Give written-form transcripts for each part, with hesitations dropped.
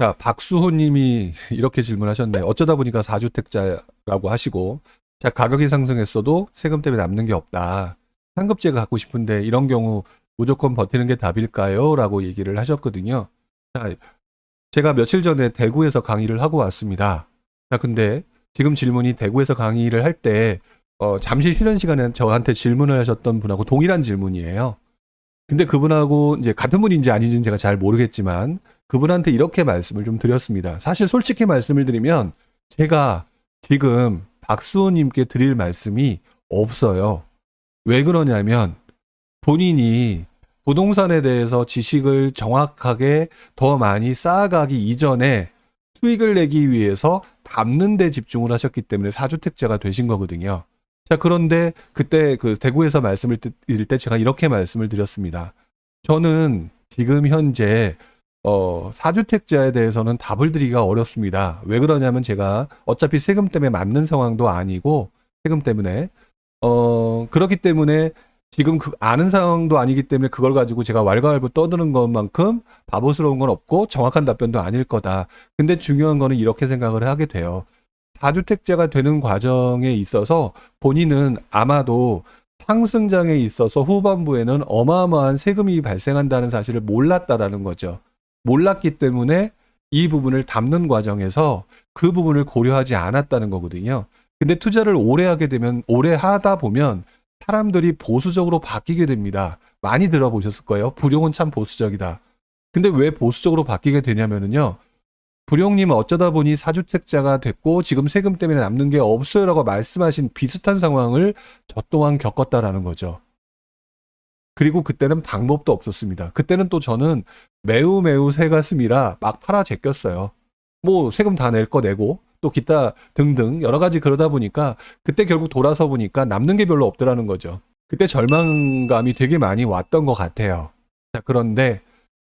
자, 박수호 님이 이렇게 질문하셨네요. 어쩌다 보니까 4주택자라고 하시고, 자, 가격이 상승했어도 세금 때문에 남는 게 없다. 상급제가 갖고 싶은데 이런 경우 무조건 버티는 게 답일까요? 라고 얘기를 하셨거든요. 자, 제가 며칠 전에 대구에서 강의를 하고 왔습니다. 자, 근데 지금 질문이 대구에서 강의를 할 때, 잠시 쉬는 시간에 저한테 질문을 하셨던 분하고 동일한 질문이에요. 근데 그분하고 이제 같은 분인지 아닌지는 제가 잘 모르겠지만 그분한테 이렇게 말씀을 좀 드렸습니다. 사실 솔직히 말씀을 드리면 제가 지금 박수호님께 드릴 말씀이 없어요. 왜 그러냐면 본인이 부동산에 대해서 지식을 정확하게 더 많이 쌓아가기 이전에 수익을 내기 위해서 담는 데 집중을 하셨기 때문에 4주택자가 되신 거거든요. 자, 그런데 그때 그 대구에서 말씀을 드릴 때 제가 이렇게 말씀을 드렸습니다. 저는 지금 현재 4주택자에 대해서는 답을 드리기가 어렵습니다. 왜 그러냐면 제가 어차피 세금 때문에 맞는 상황도 아니고 세금 때문에 그렇기 때문에 지금 그 아는 상황도 아니기 때문에 그걸 가지고 제가 왈가왈부 떠드는 것만큼 바보스러운 건 없고 정확한 답변도 아닐 거다. 근데 중요한 거는 이렇게 생각을 하게 돼요. 4주택자가 되는 과정에 있어서 본인은 아마도 상승장에 있어서 후반부에는 어마어마한 세금이 발생한다는 사실을 몰랐다라는 거죠. 몰랐기 때문에 이 부분을 담는 과정에서 그 부분을 고려하지 않았다는 거거든요. 근데 투자를 오래 하게 되면, 오래 하다 보면 사람들이 보수적으로 바뀌게 됩니다. 많이 들어보셨을 거예요. 불용은 참 보수적이다. 근데 왜 보수적으로 바뀌게 되냐면요. 불용님은 어쩌다 보니 4주택자가 됐고 지금 세금 때문에 남는 게 없어요 라고 말씀하신 비슷한 상황을 저 또한 겪었다라는 거죠. 그리고 그때는 방법도 없었습니다. 그때는 또 저는 매우 매우 새가슴이라 막 팔아 제꼈어요. 뭐 세금 다 낼 거 내고 또 기타 등등 여러 가지 그러다 보니까 그때 결국 돌아서 보니까 남는 게 별로 없더라는 거죠. 그때 절망감이 되게 많이 왔던 것 같아요. 자, 그런데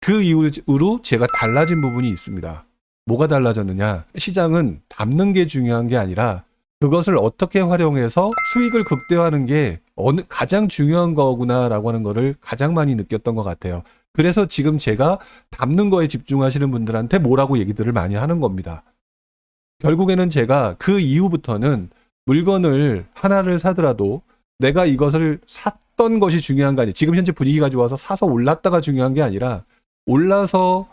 그 이후로 제가 달라진 부분이 있습니다. 뭐가 달라졌느냐? 시장은 담는 게 중요한 게 아니라 그것을 어떻게 활용해서 수익을 극대화하는 게 가장 중요한 거구나라고 하는 거를 가장 많이 느꼈던 것 같아요. 그래서 지금 제가 담는 거에 집중하시는 분들한테 뭐라고 얘기들을 많이 하는 겁니다. 결국에는 제가 그 이후부터는 물건을 하나를 사더라도 내가 이것을 샀던 것이 중요한 게 아니에요. 지금 현재 분위기가 좋아서 사서 올랐다가 중요한 게 아니라 올라서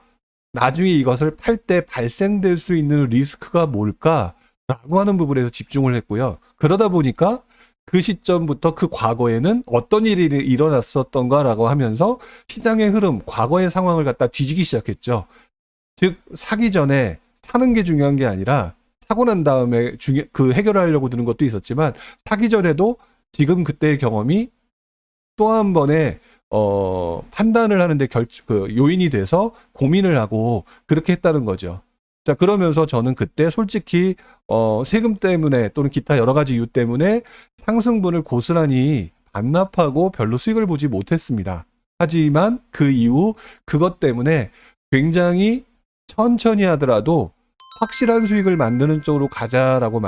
나중에 이것을 팔 때 발생될 수 있는 리스크가 뭘까라고 하는 부분에서 집중을 했고요. 그러다 보니까 그 시점부터 그 과거에는 어떤 일이 일어났었던가라고 하면서 시장의 흐름, 과거의 상황을 갖다 뒤지기 시작했죠. 즉 사기 전에 사는 게 중요한 게 아니라 사고 난 다음에 그 해결하려고 드는 것도 있었지만 사기 전에도 지금 그때의 경험이 또 한 번의 판단을 하는데 요인이 돼서 고민을 하고 그렇게 했다는 거죠. 자, 그러면서 저는 그때 솔직히 세금 때문에 또는 기타 여러 가지 이유 때문에 상승분을 고스란히 반납하고 별로 수익을 보지 못했습니다. 하지만 그 이후 그것 때문에 굉장히 천천히 하더라도 확실한 수익을 만드는 쪽으로 가자라고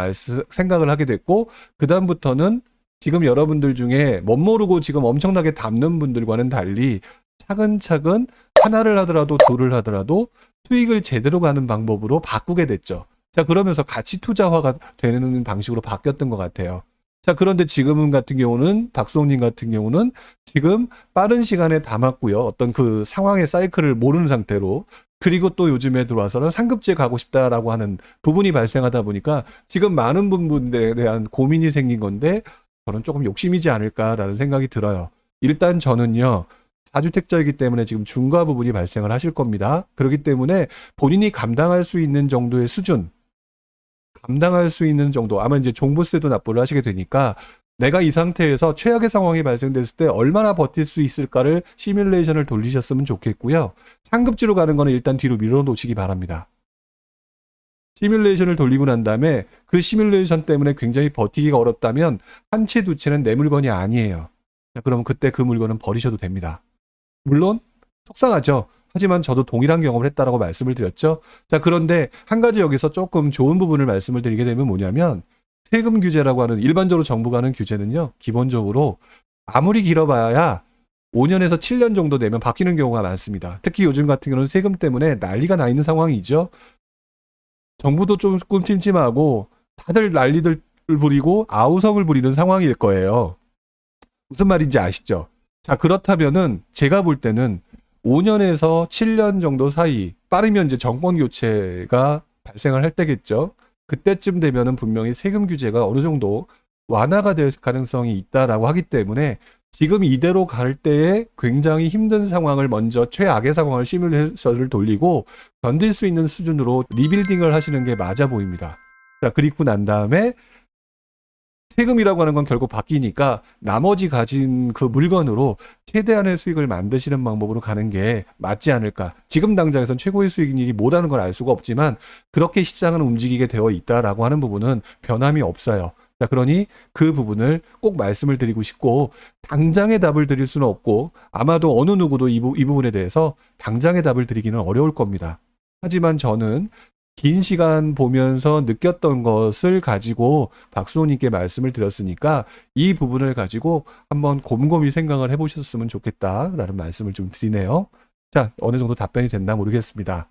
생각을 하게 됐고, 그다음부터는 지금 여러분들 중에 멋모르고 지금 엄청나게 담는 분들과는 달리 차근차근 하나를 하더라도 둘을 하더라도 수익을 제대로 가는 방법으로 바꾸게 됐죠. 자, 그러면서 가치 투자화가 되는 방식으로 바뀌었던 것 같아요. 자, 그런데 지금 같은 경우는 박수홍님 같은 경우는 지금 빠른 시간에 담았고요. 어떤 그 상황의 사이클을 모르는 상태로, 그리고 또 요즘에 들어와서는 상급지에 가고 싶다라고 하는 부분이 발생하다 보니까 지금 많은 분들에 대한 고민이 생긴 건데 저는 조금 욕심이지 않을까라는 생각이 들어요. 일단 저는요, 4주택자이기 때문에 지금 중과 부분이 발생을 하실 겁니다. 그렇기 때문에 본인이 감당할 수 있는 정도의 수준, 감당할 수 있는 정도, 아마 이제 종부세도 납부를 하시게 되니까 내가 이 상태에서 최악의 상황이 발생됐을 때 얼마나 버틸 수 있을까를 시뮬레이션을 돌리셨으면 좋겠고요. 상급지로 가는 거는 일단 뒤로 밀어놓으시기 바랍니다. 시뮬레이션을 돌리고 난 다음에 그 시뮬레이션 때문에 굉장히 버티기가 어렵다면 한 채 두 채는 내 물건이 아니에요. 자, 그럼 그때 그 물건은 버리셔도 됩니다. 물론 속상하죠. 하지만 저도 동일한 경험을 했다라고 말씀을 드렸죠. 자, 그런데 한 가지 여기서 조금 좋은 부분을 말씀을 드리게 되면 뭐냐면 세금 규제라고 하는 일반적으로 정부가 하는 규제는요. 기본적으로 아무리 길어봐야 5년에서 7년 정도 되면 바뀌는 경우가 많습니다. 특히 요즘 같은 경우는 세금 때문에 난리가 나 있는 상황이죠. 정부도 좀 끔찜찜하고 다들 난리들 부리고 아우성을 부리는 상황일 거예요. 무슨 말인지 아시죠? 자, 그렇다면은 제가 볼 때는 5년에서 7년 정도 사이, 빠르면 이제 정권 교체가 발생을 할 때겠죠. 그때쯤 되면은 분명히 세금 규제가 어느 정도 완화가 될 가능성이 있다라고 하기 때문에 지금 이대로 갈 때에 굉장히 힘든 상황을 먼저 최악의 상황을 시뮬레이션을 돌리고 견딜 수 있는 수준으로 리빌딩을 하시는 게 맞아 보입니다. 자, 그리고 난 다음에 세금이라고 하는 건 결국 바뀌니까 나머지 가진 그 물건으로 최대한의 수익을 만드시는 방법으로 가는 게 맞지 않을까. 지금 당장에선 최고의 수익률이 뭐라는 걸 알 수가 없지만 그렇게 시장은 움직이게 되어 있다라고 하는 부분은 변함이 없어요. 자, 그러니 그 부분을 꼭 말씀을 드리고 싶고 당장의 답을 드릴 수는 없고 아마도 어느 누구도 이 부분에 대해서 당장의 답을 드리기는 어려울 겁니다. 하지만 저는 긴 시간 보면서 느꼈던 것을 가지고 박수호님께 말씀을 드렸으니까 이 부분을 가지고 한번 곰곰이 생각을 해보셨으면 좋겠다라는 말씀을 좀 드리네요. 자, 어느 정도 답변이 됐나 모르겠습니다.